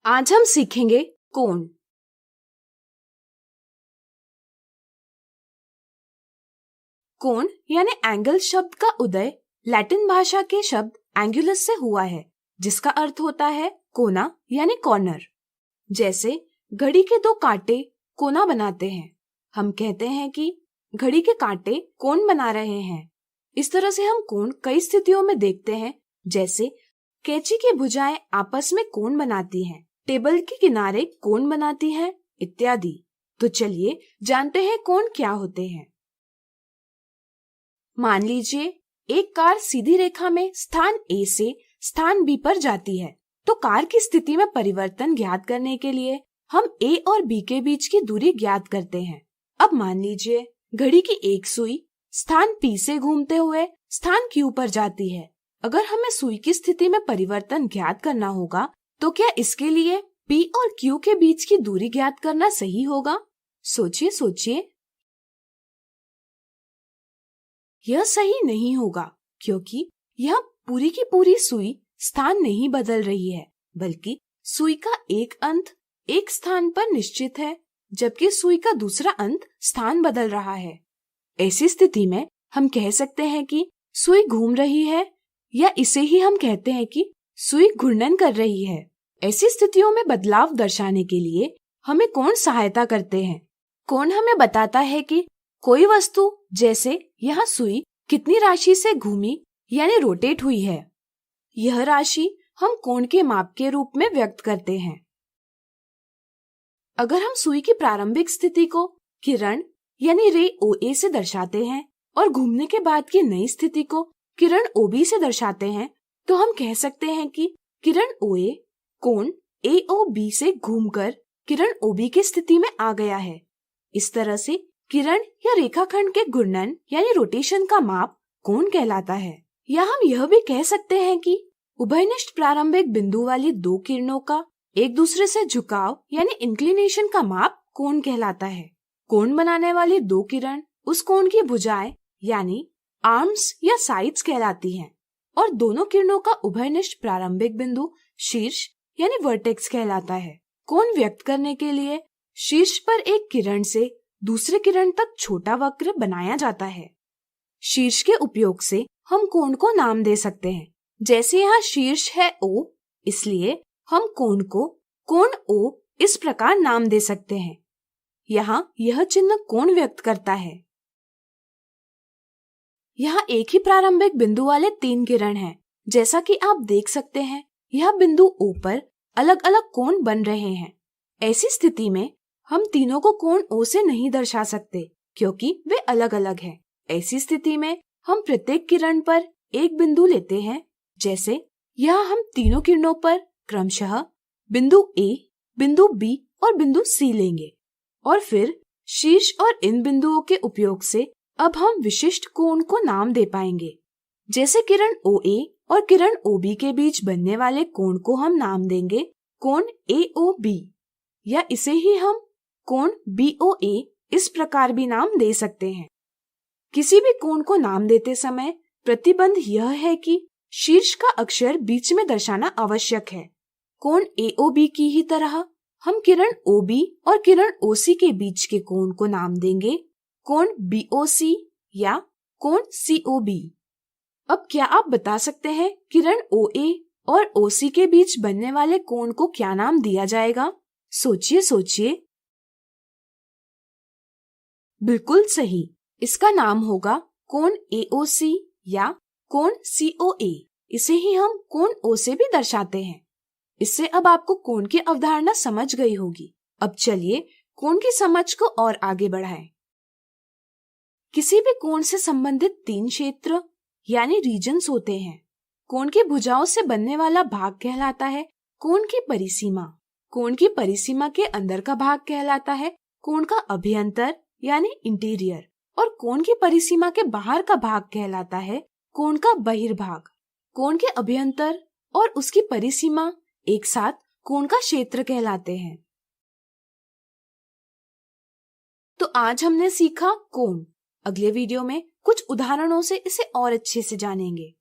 आज हम सीखेंगे कोण। कोण यानी एंगल शब्द का उदय लैटिन भाषा के शब्द एंगुलस से हुआ है, जिसका अर्थ होता है कोना यानी कॉर्नर। जैसे घड़ी के दो कांटे कोना बनाते हैं, हम कहते हैं कि घड़ी के कांटे कोण बना रहे हैं। इस तरह से हम कोण कई स्थितियों में देखते हैं, जैसे कैंची की भुजाएं आपस में कोण बनाती हैं, टेबल के किनारे कोण बनाती हैं, इत्यादि। तो चलिए जानते हैं कोण क्या होते हैं। मान लीजिए एक कार सीधी रेखा में स्थान A से स्थान B पर जाती है, तो कार की स्थिति में परिवर्तन ज्ञात करने के लिए हम A और B के बीच की दूरी ज्ञात करते हैं। अब मान लीजिए घड़ी की एक सुई स्थान P से घूमते हुए स्थान Q पर जाती है। अगर हमें सुई की स्थिति में परिवर्तन ज्ञात करना होगा, तो क्या इसके लिए P और Q के बीच की दूरी ज्ञात करना सही होगा? सोचिए। यह सही नहीं होगा, क्योंकि यह पूरी की पूरी सुई स्थान नहीं बदल रही है, बल्कि सुई का एक अंत एक स्थान पर निश्चित है, जबकि सुई का दूसरा अंत स्थान बदल रहा है। ऐसी स्थिति में हम कह सकते हैं कि सुई घूम रही है, या इसे ही हम कहते हैं कि सुई घूर्णन कर रही है। ऐसी स्थितियों में बदलाव दर्शाने के लिए हमें कोण सहायता करते हैं। कोण हमें बताता है कि कोई वस्तु, जैसे यहाँ सुई, कितनी राशि से घूमी यानी रोटेट हुई है। यह राशि हम कोण के माप के रूप में व्यक्त करते हैं। अगर हम सुई की प्रारंभिक स्थिति को किरण यानी रे OA से दर्शाते हैं और घूमने के बाद की नई स्थिति को किरण OB से दर्शाते हैं, तो हम कह सकते हैं कि किरण OA कोण AOB से घूमकर किरण OB की स्थिति में आ गया है। इस तरह से किरण या रेखाखंड के घूर्णन यानी रोटेशन का माप कोण कहलाता है। या हम यह भी कह सकते हैं कि उभयनिष्ठ प्रारंभिक बिंदु वाली दो किरणों का एक दूसरे से झुकाव यानी इंक्लिनेशन का माप कोण कहलाता है। कोण बनाने वाली दो किरण उस कोण की भुजाएं यानी आर्म्स या साइड्स कहलाती हैं, और दोनों किरणों का उभयनिष्ठ प्रारंभिक बिंदु शीर्ष यानी वर्टेक्स कहलाता है। कोण व्यक्त करने के लिए शीर्ष पर एक किरण से दूसरे किरण तक छोटा वक्र बनाया जाता है। शीर्ष के उपयोग से हम कोण को नाम दे सकते हैं। जैसे यहाँ शीर्ष है O, इसलिए हम कोण को कोण O इस प्रकार नाम दे सकते हैं। यहाँ यह चिन्ह कोण व्यक्त करता है। यहाँ एक ही प्रारंभिक बिंदु वाले तीन किरण हैं। जैसा कि आप देख सकते हैं, यह बिंदु O पर अलग अलग कोण बन रहे हैं। ऐसी स्थिति में हम तीनों को कोण O से नहीं दर्शा सकते, क्योंकि वे अलग अलग हैं। ऐसी स्थिति में हम प्रत्येक किरण पर एक बिंदु लेते हैं। जैसे यहाँ हम तीनों किरणों पर क्रमशः बिंदु A, बिंदु B और बिंदु C लेंगे, और फिर शीर्ष और इन बिंदुओं के उपयोग से अब हम विशिष्ट कोण को नाम दे पाएंगे। जैसे किरण OA और किरण OB के बीच बनने वाले कोण को हम नाम देंगे कोण AOB, या इसे ही हम कोण BOA इस प्रकार भी नाम दे सकते हैं। किसी भी कोण को नाम देते समय प्रतिबंध यह है कि शीर्ष का अक्षर बीच में दर्शाना आवश्यक है। कोण AOB की ही तरह हम किरण OB और किरण OC के बीच के कोण को नाम देंगे कोण BOC या कोण COB। अब क्या आप बता सकते हैं किरण OA और OC के बीच बनने वाले कोण को क्या नाम दिया जाएगा? सोचिए। बिल्कुल सही, इसका नाम होगा कोण AOC या कोण COA। इसे ही हम कोण O से भी दर्शाते हैं। इससे अब आपको कोण की अवधारणा समझ गई होगी। अब चलिए कोण की समझ को और आगे बढ़ाएं। किसी भी कोण से संबंधित तीन क्षेत्र यानी रीजन्स होते हैं। कोण की भुजाओं से बनने वाला भाग कहलाता है कोण की परिसीमा। कोण की परिसीमा के अंदर का भाग कहलाता है कोण का अभ्यंतर यानी इंटीरियर, और कोण की परिसीमा के बाहर का भाग कहलाता है कोण का बहिर्भाग। कोण के अभ्यंतर और उसकी परिसीमा एक साथ कोण का क्षेत्र कहलाते हैं। तो आज हमने सीखा कोण। अगले वीडियो में कुछ उदाहरणों से इसे और अच्छे से जानेंगे।